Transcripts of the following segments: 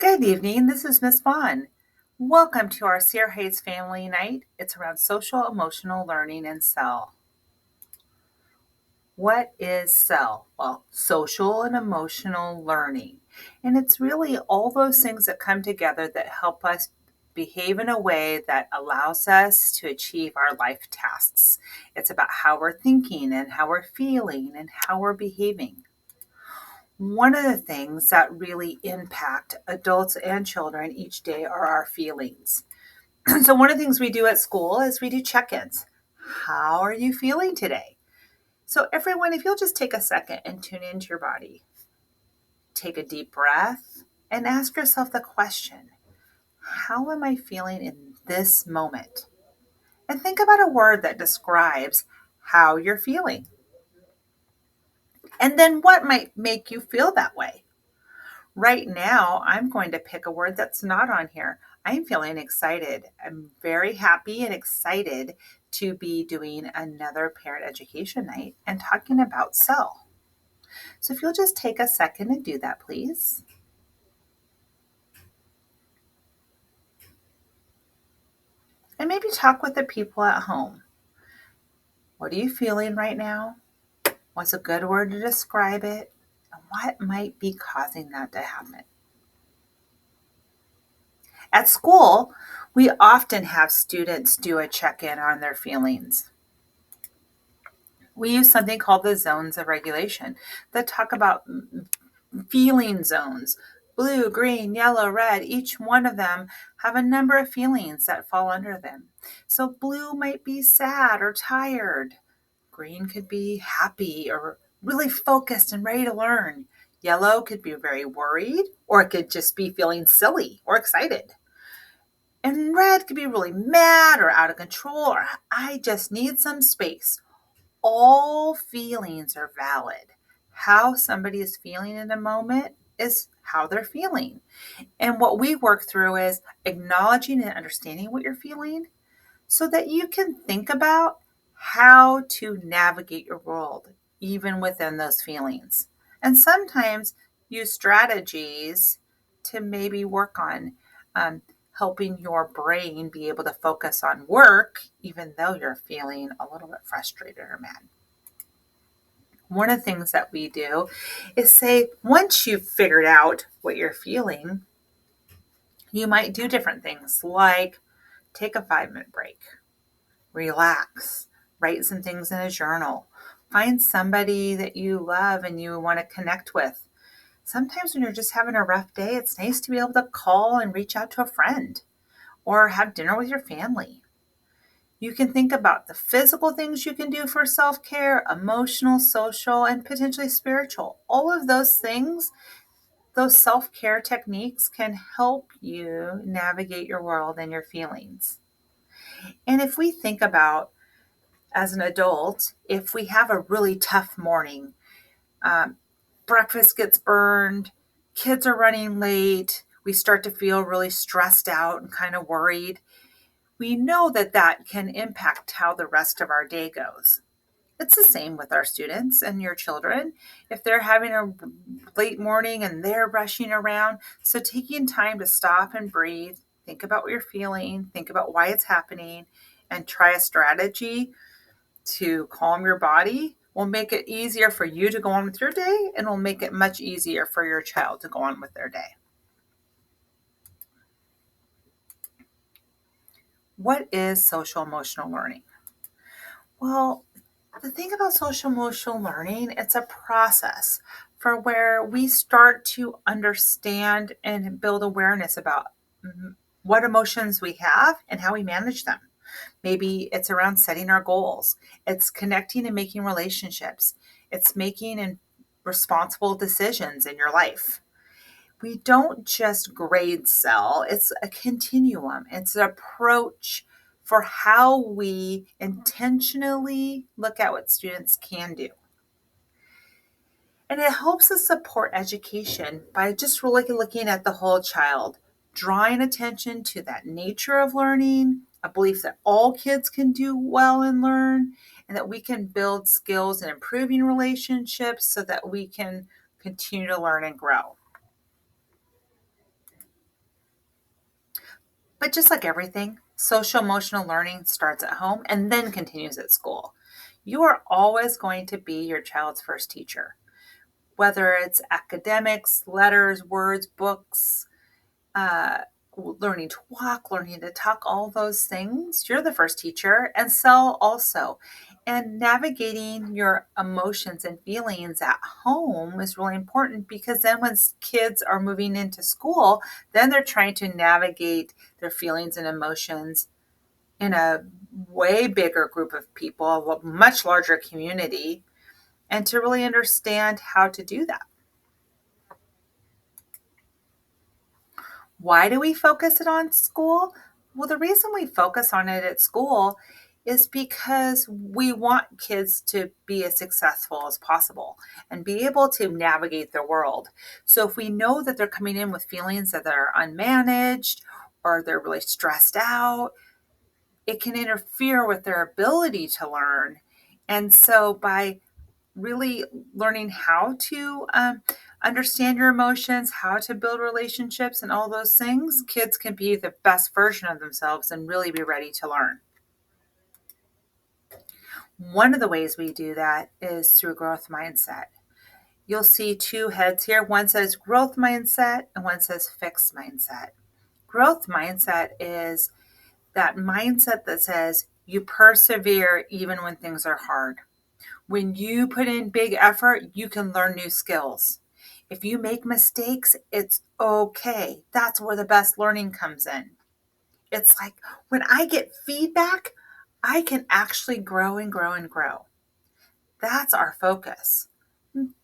Good evening. This is Miss Vaughn. Welcome to our Sierra Hayes Family Night. It's around social emotional learning and SEL. What is SEL? Well, social and emotional learning. And it's really all those things that come together that help us behave in a way that allows us to achieve our life tasks. It's about how we're thinking and how we're feeling and how we're behaving. One of the things that really impact adults and children each day are our feelings. So, one of the things we do at school is we do check ins. How are you feeling today? So, everyone, if you'll just take a second and tune into your body, take a deep breath and ask yourself the question: how am I feeling in this moment? And think about a word that describes how you're feeling. And then what might make you feel that way? Right now, I'm going to pick a word that's not on here. I'm feeling excited. I'm very happy and excited to be doing another parent education night and talking about SEL. So if you'll just take a second and do that, please. And maybe talk with the people at home. What are you feeling right now? What's a good word to describe it? And what might be causing that to happen? At school, we often have students do a check in on their feelings. We use something called the zones of regulation that talk about feeling zones. Blue, green, yellow, red, each one of them have a number of feelings that fall under them. So blue might be sad or tired. Green could be happy or really focused and ready to learn. Yellow could be very worried, or it could just be feeling silly or excited. And red could be really mad or out of control, or I just need some space. All feelings are valid. How somebody is feeling in a moment is how they're feeling. And what we work through is acknowledging and understanding what you're feeling so that you can think about how to navigate your world, even within those feelings. And sometimes use strategies to maybe work on helping your brain be able to focus on work, even though you're feeling a little bit frustrated or mad. One of the things that we do is say, once you've figured out what you're feeling, you might do different things like take a 5-minute break, relax, write some things in a journal, find somebody that you love and you want to connect with. Sometimes when you're just having a rough day, it's nice to be able to call and reach out to a friend or have dinner with your family. You can think about the physical things you can do for self-care, emotional, social, and potentially spiritual. All of those things, those self-care techniques can help you navigate your world and your feelings. And if we think about, as an adult, if we have a really tough morning, um, breakfast gets burned, kids are running late, we start to feel really stressed out and kind of worried, we know that that can impact how the rest of our day goes. It's the same with our students and your children. If they're having a late morning and they're rushing around, so taking time to stop and breathe, think about what you're feeling, think about why it's happening, and try a strategy to calm your body will make it easier for you to go on with your day and will make it much easier for your child to go on with their day. What is social emotional learning? Well, the thing about social emotional learning, it's a process for where we start to understand and build awareness about what emotions we have and how we manage them. Maybe it's around setting our goals. It's connecting and making relationships. It's making and responsible decisions in your life. We don't just grade SEL, it's a continuum. It's an approach for how we intentionally look at what students can do. And it helps us support education by just really looking at the whole child, drawing attention to that nature of learning, a belief that all kids can do well and learn, and that we can build skills and improving relationships so that we can continue to learn and grow. But just like everything, social emotional learning starts at home and then continues at school. You are always going to be your child's first teacher, whether it's academics, letters, words, books, uh, learning to walk, learning to talk, all those things. You're the first teacher, and SEL also. And navigating your emotions and feelings at home is really important because then when kids are moving into school, then they're trying to navigate their feelings and emotions in a way bigger group of people, a much larger community, and to really understand how to do that. Why do we focus it on school? Well, the reason we focus on it at school is because we want kids to be as successful as possible and be able to navigate their world. So if we know that they're coming in with feelings that are unmanaged or they're really stressed out, it can interfere with their ability to learn. And so by really learning how to understand your emotions, how to build relationships, and all those things, kids can be the best version of themselves and really be ready to learn. One of the ways we do that is through growth mindset. You'll see two heads here. One says growth mindset and one says fixed mindset. Growth mindset is that mindset that says you persevere even when things are hard. When you put in big effort, you can learn new skills. If you make mistakes, it's okay. That's where the best learning comes in. It's like when I get feedback, I can actually grow and grow and grow. That's our focus.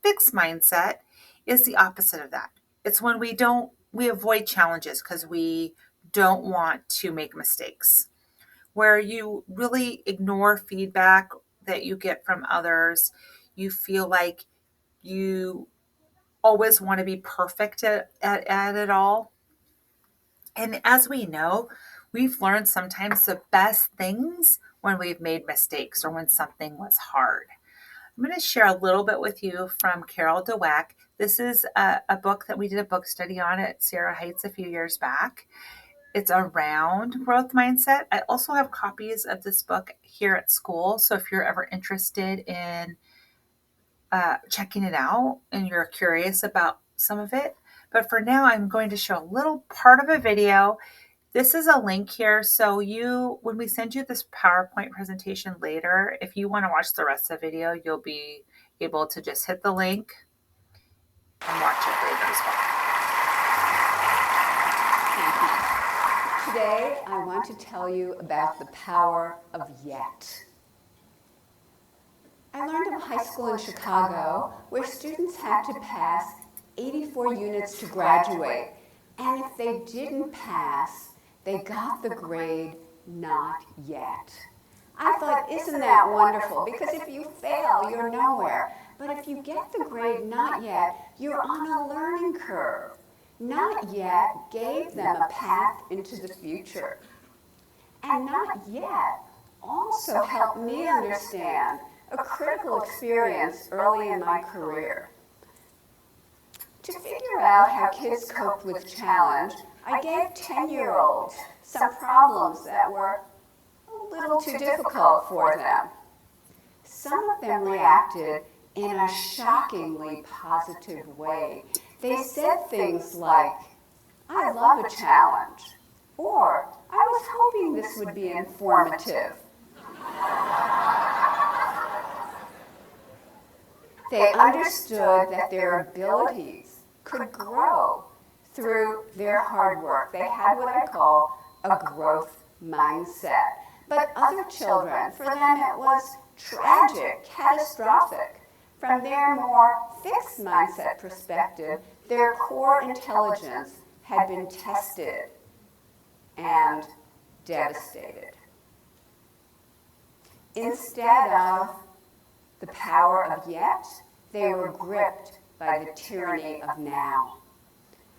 Fixed mindset is the opposite of that. It's when we avoid challenges because we don't want to make mistakes, where you really ignore feedback that you get from others. You feel like you always want to be perfect at it all. And as we know, we've learned sometimes the best things when we've made mistakes or when something was hard. I'm going to share a little bit with you from Carol Dweck. This is a book that we did a book study on at Sierra Heights a few years back. It's around growth mindset. I also have copies of this book here at school. So if you're ever interested in checking it out and you're curious about some of it. But for now, I'm going to show a little part of a video. This is a link here. So when we send you this PowerPoint presentation later, if you want to watch the rest of the video, you'll be able to just hit the link and watch it later as well. Today, I want to tell you about the power of yet. I learned of a high school in Chicago where students had to pass 84 units to graduate, and if they didn't pass, they got the grade not yet. I thought, isn't that wonderful? Because if you fail, you're nowhere. But if you get the grade not yet, you're on a learning curve. Not yet gave them a path into the future. And not yet also helped me understand a critical experience early in my career. To figure out how kids coped with challenge, I gave 10-year-olds some problems that were a little too difficult for them. Some of them reacted in a shockingly positive way. They said things like, "I love a challenge," or "I was hoping this would be informative." They understood that their abilities could grow through their hard work. They had what I call a growth mindset. But other children, for them it was tragic, catastrophic. From their more fixed mindset perspective, their core intelligence had been tested and devastated. Instead of the power of yet, they were gripped by the tyranny of now.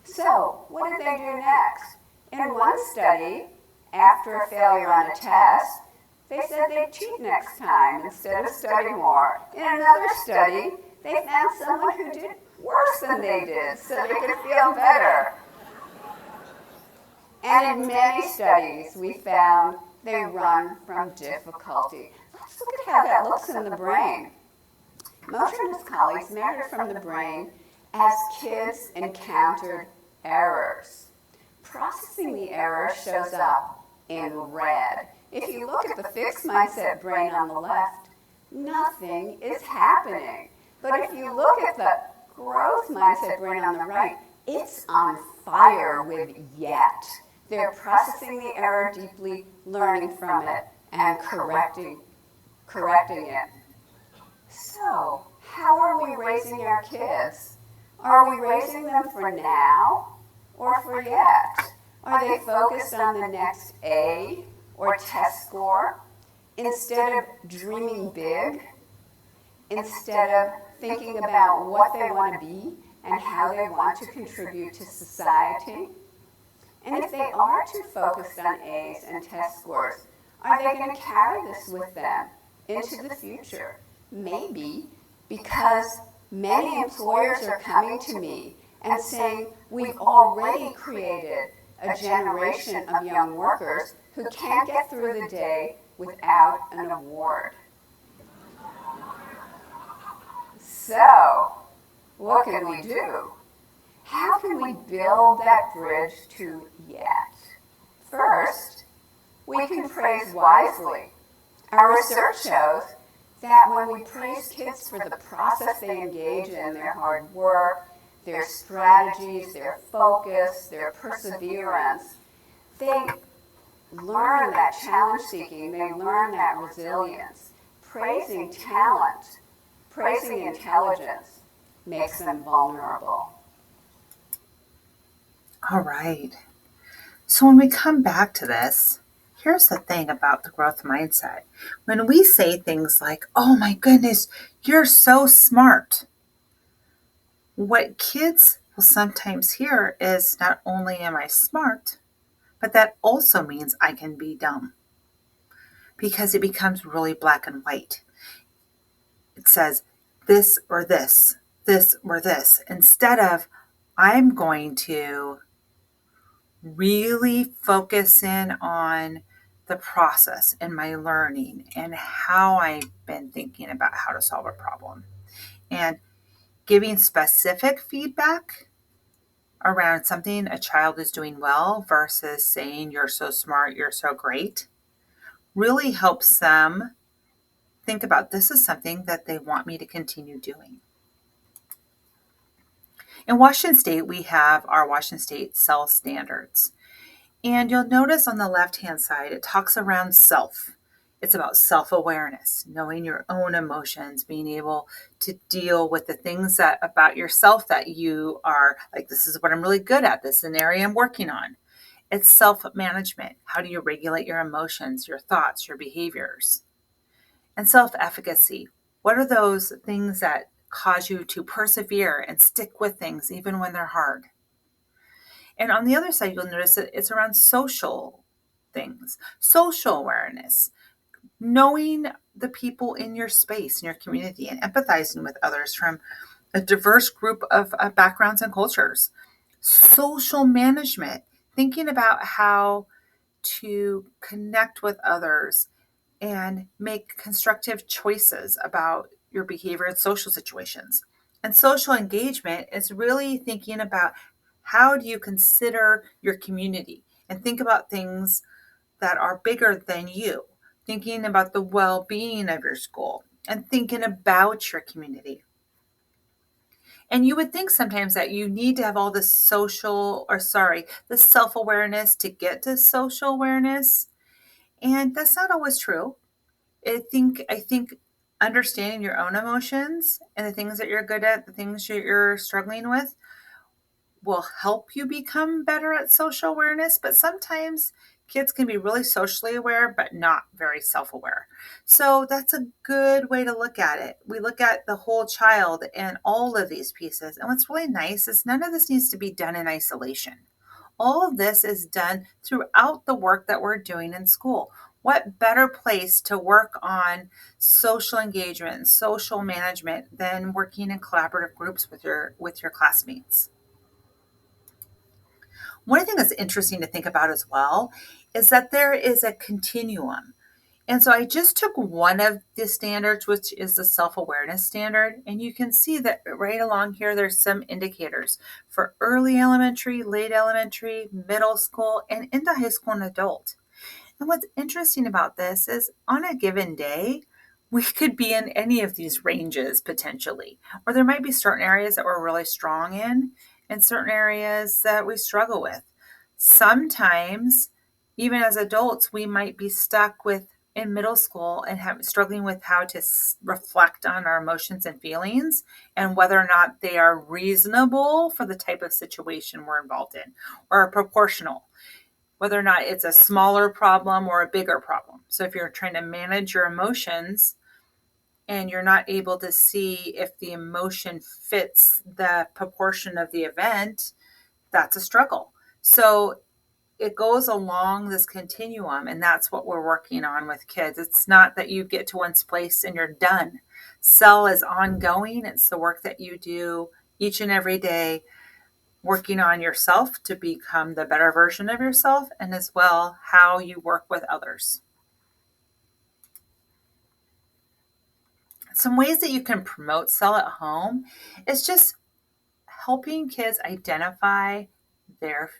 So, what did they do next? In one study, after a failure on a test, they said they'd cheat next time instead of study more. In another study, they found someone who did worse than they did so they could feel better. And in many studies, we found they run from difficulty. Let's look at how that looks in the brain. Mosher and his colleagues measured from the brain as kids encountered errors. Processing the error shows up in red. If you look at the fixed mindset brain on the left, nothing is happening. But if you look at the growth mindset brain on the right, it's on fire with yet. They're processing the error deeply, learning from it, and correcting it. So, how are we raising our kids? Are we raising them for now or for yet? Are they focused on the next A or test score instead of dreaming big, instead of thinking about what they want to be and how they want to contribute to society? And if they are too focused on A's and test scores, are they going to carry this with them into the future? Maybe because many employers are coming to me and saying, we've already created a generation of young workers who can't get through the day without an award. So, what can we do? How can we build that bridge to yet? First, we can praise wisely. Our research shows that when we praise kids for the process they engage in, their hard work, their strategies, their focus, their perseverance, they learn that challenge seeking, they learn that resilience. Praising talent, praising intelligence makes them vulnerable. All right. So when we come back to this, here's the thing about the growth mindset. When we say things like, oh my goodness, you're so smart, what kids will sometimes hear is not only am I smart, but that also means I can be dumb because it becomes really black and white. It says this or this or this, instead of I'm going to really focus in on the process and my learning and how I've been thinking about how to solve a problem. And giving specific feedback around something a child is doing well versus saying, you're so smart, you're so great, really helps them think about this is something that they want me to continue doing. In Washington State, we have our Washington State SEL standards. And you'll notice on the left-hand side, it talks around self. It's about self-awareness, knowing your own emotions, being able to deal with the things that about yourself that you are like, this is what I'm really good at. This is an area I'm working on. It's self-management. How do you regulate your emotions, your thoughts, your behaviors? And self-efficacy. What are those things that cause you to persevere and stick with things even when they're hard? And on the other side, you'll notice that it's around social things, social awareness, knowing the people in your space, in your community, and empathizing with others from a diverse group of backgrounds and cultures. Social management, thinking about how to connect with others and make constructive choices about your behavior in social situations. And social engagement is really thinking about how do you consider your community and think about things that are bigger than you, thinking about the well being of your school and thinking about your community. And you would think sometimes that you need to have all this the self awareness to get to social awareness. And that's not always true. I think understanding your own emotions and the things that you're good at, the things that you're struggling with, will help you become better at social awareness. But sometimes kids can be really socially aware, but not very self aware. So that's a good way to look at it. We look at the whole child and all of these pieces. And what's really nice is none of this needs to be done in isolation. All of this is done throughout the work that we're doing in school. What better place to work on social engagement and social management than working in collaborative groups with your classmates? One thing that's interesting to think about as well is that there is a continuum. And so I just took one of the standards, which is the self awareness standard. And you can see that right along here, there's some indicators for early elementary, late elementary, middle school, and into high school and adult. And what's interesting about this is on a given day, we could be in any of these ranges potentially, or there might be certain areas that we're really strong in and certain areas that we struggle with. Sometimes, even as adults, we might be stuck with in middle school and struggling with how to reflect on our emotions and feelings and whether or not they are reasonable for the type of situation we're involved in or proportional, whether or not it's a smaller problem or a bigger problem. So if you're trying to manage your emotions and you're not able to see if the emotion fits the proportion of the event, that's a struggle. So it goes along this continuum, and that's what we're working on with kids. It's not that you get to one place and you're done. SEL is ongoing. It's the work that you do each and every day, working on yourself to become the better version of yourself, and as well how you work with others. Some ways that you can promote SEL at home is just helping kids identify their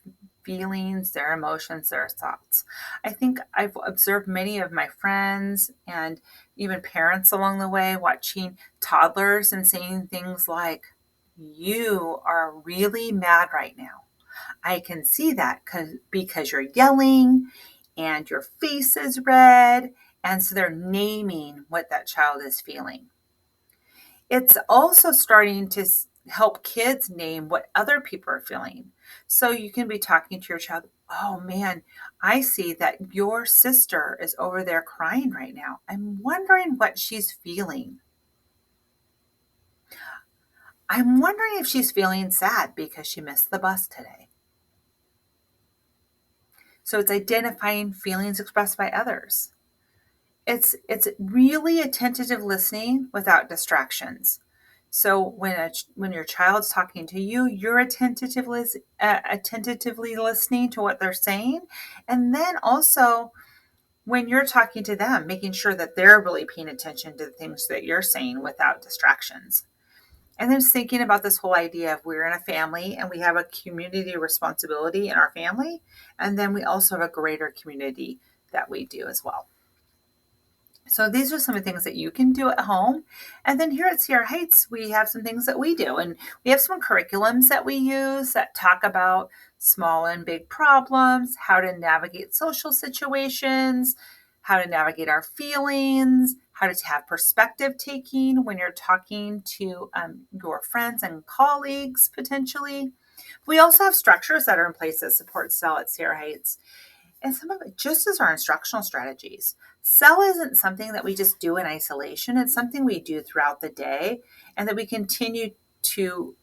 feelings, their emotions, their thoughts. I think I've observed many of my friends and even parents along the way watching toddlers and saying things like, "You are really mad right now. I can see that because you're yelling and your face is red." And so they're naming what that child is feeling. It's also starting to help kids name what other people are feeling. So you can be talking to your child, "Oh man, I see that your sister is over there crying right now. I'm wondering what she's feeling. I'm wondering if she's feeling sad because she missed the bus today." So it's identifying feelings expressed by others. It's really attentive listening without distractions. So when your child's talking to you, you're attentively listening to what they're saying, and then also when you're talking to them, making sure that they're really paying attention to the things that you're saying without distractions. And then thinking about this whole idea of we're in a family and we have a community responsibility in our family, and then we also have a greater community that we do as well. So these are some of the things that you can do at home. And then here at Sierra Heights, we have some things that we do. And we have some curriculums that we use that talk about small and big problems, how to navigate social situations, how to navigate our feelings, how to have perspective taking when you're talking to your friends and colleagues potentially. We also have structures that are in place that support SEL at Sierra Heights. And some of it just as our instructional strategies. SEL isn't something that we just do in isolation. It's something we do throughout the day and that we continue to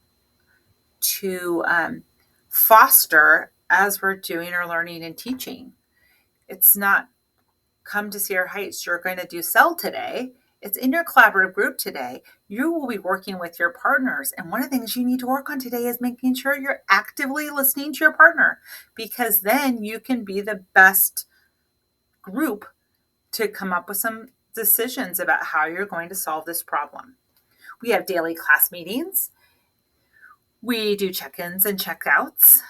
foster as we're doing our learning and teaching. It's not come to Sierra Heights, you're going to do SEL today. It's in your collaborative group today. You will be working with your partners. And one of the things you need to work on today is making sure you're actively listening to your partner, because then you can be the best group to come up with some decisions about how you're going to solve this problem. We have daily class meetings. We do check-ins and check-outs.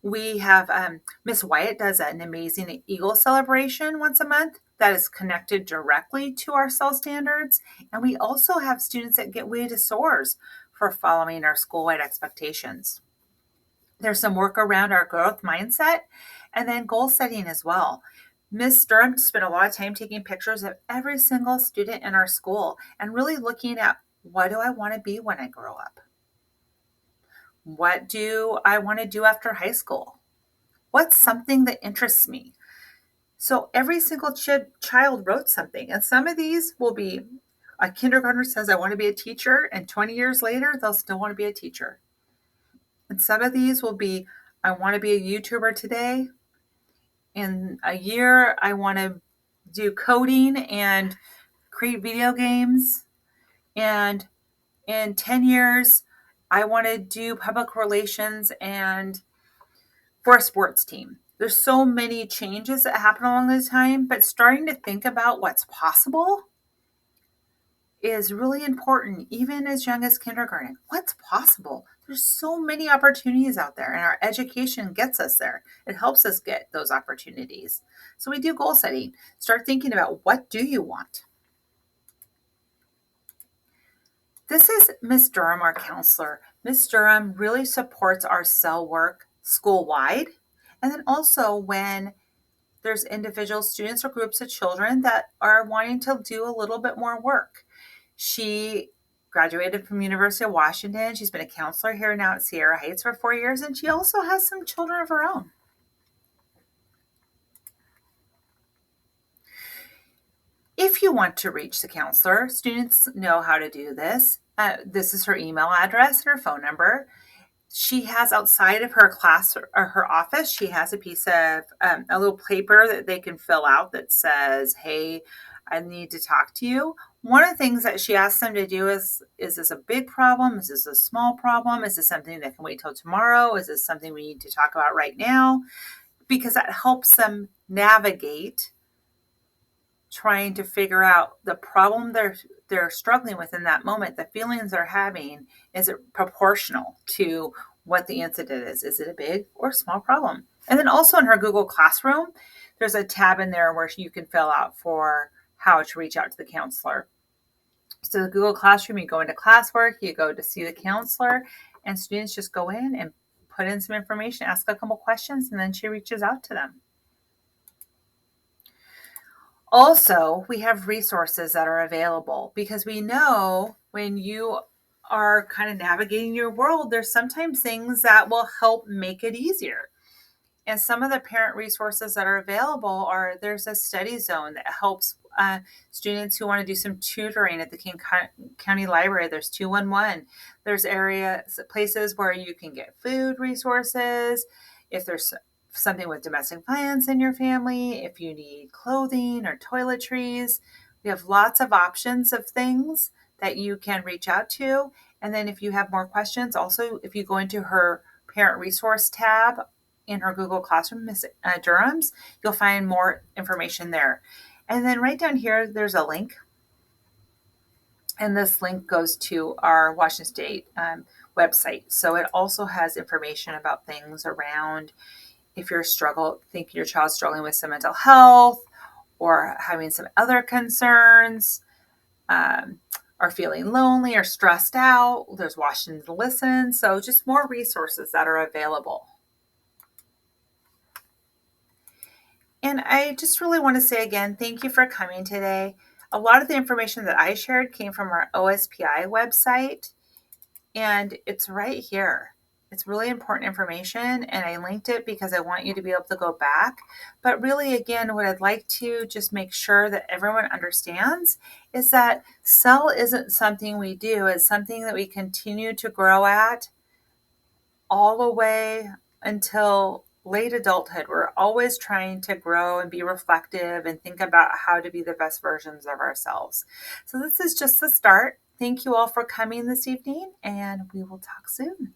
We have Miss Wyatt does an amazing Eagle celebration once a month that is connected directly to our SEL standards. And we also have students that get weighted SOARs for following our school-wide expectations. There's some work around our growth mindset and then goal setting as well. Ms. Durham spent a lot of time taking pictures of every single student in our school and really looking at, what do I want to be when I grow up? What do I want to do after high school? What's something that interests me? So every single child wrote something, and some of these will be a kindergartner says, "I want to be a teacher," and 20 years later, they'll still want to be a teacher. And some of these will be, "I want to be a YouTuber today. In a year, I want to do coding and create video games. And in 10 years, I want to do public relations and for a sports team. There's so many changes that happen along the time, but starting to think about what's possible is really important, even as young as kindergarten. What's possible? There's so many opportunities out there, and our education gets us there. It helps us get those opportunities. So we do goal setting. Start thinking about, what do you want? This is Miss Durham, our counselor. Miss Durham really supports our SEL work school-wide. And then also when there's individual students or groups of children that are wanting to do a little bit more work. She graduated from University of Washington. She's been a counselor here now at Sierra Heights for 4 years, and she also has some children of her own. If you want to reach the counselor, students know how to do this. This is her email address and her phone number. She has, outside of her class or her office, she has a piece of a little paper that they can fill out that says, hey, I need to talk to you. One of the things that she asks them to do is this a big problem? Is this a small problem? Is this something that can wait till tomorrow? Is this something we need to talk about right now? Because that helps them navigate trying to figure out the problem they're struggling with in that moment. The feelings they're having, is it proportional to what the incident is? Is it a big or small problem? And then also in her Google Classroom, there's a tab in there where you can fill out for how to reach out to the counselor. So the Google Classroom, you go into classwork, you go to see the counselor, and students just go in and put in some information, ask a couple questions, and then she reaches out to them. Also, we have resources that are available, because we know when you are kind of navigating your world, there's sometimes things that will help make it easier. And some of the parent resources that are available are, there's a study zone that helps students who want to do some tutoring at the King County Library. There's 211. There's places where you can get food resources. If there's something with domestic violence in your family, if you need clothing or toiletries, we have lots of options of things that you can reach out to. And then if you have more questions, also, if you go into her parent resource tab in her Google Classroom, Miss Durham's, you'll find more information there. And then right down here, there's a link. And this link goes to our Washington State website. So it also has information about things around, if you're think your child's struggling with some mental health or having some other concerns, are feeling lonely or stressed out, there's Washington to Listen. So just more resources that are available. And I just really want to say again, thank you for coming today. A lot of the information that I shared came from our OSPI website, and it's right here. It's really important information, and I linked it because I want you to be able to go back. But really, again, what I'd like to just make sure that everyone understands is that SEL isn't something we do. It's something that we continue to grow at all the way until late adulthood. We're always trying to grow and be reflective and think about how to be the best versions of ourselves. So this is just the start. Thank you all for coming this evening, and we will talk soon.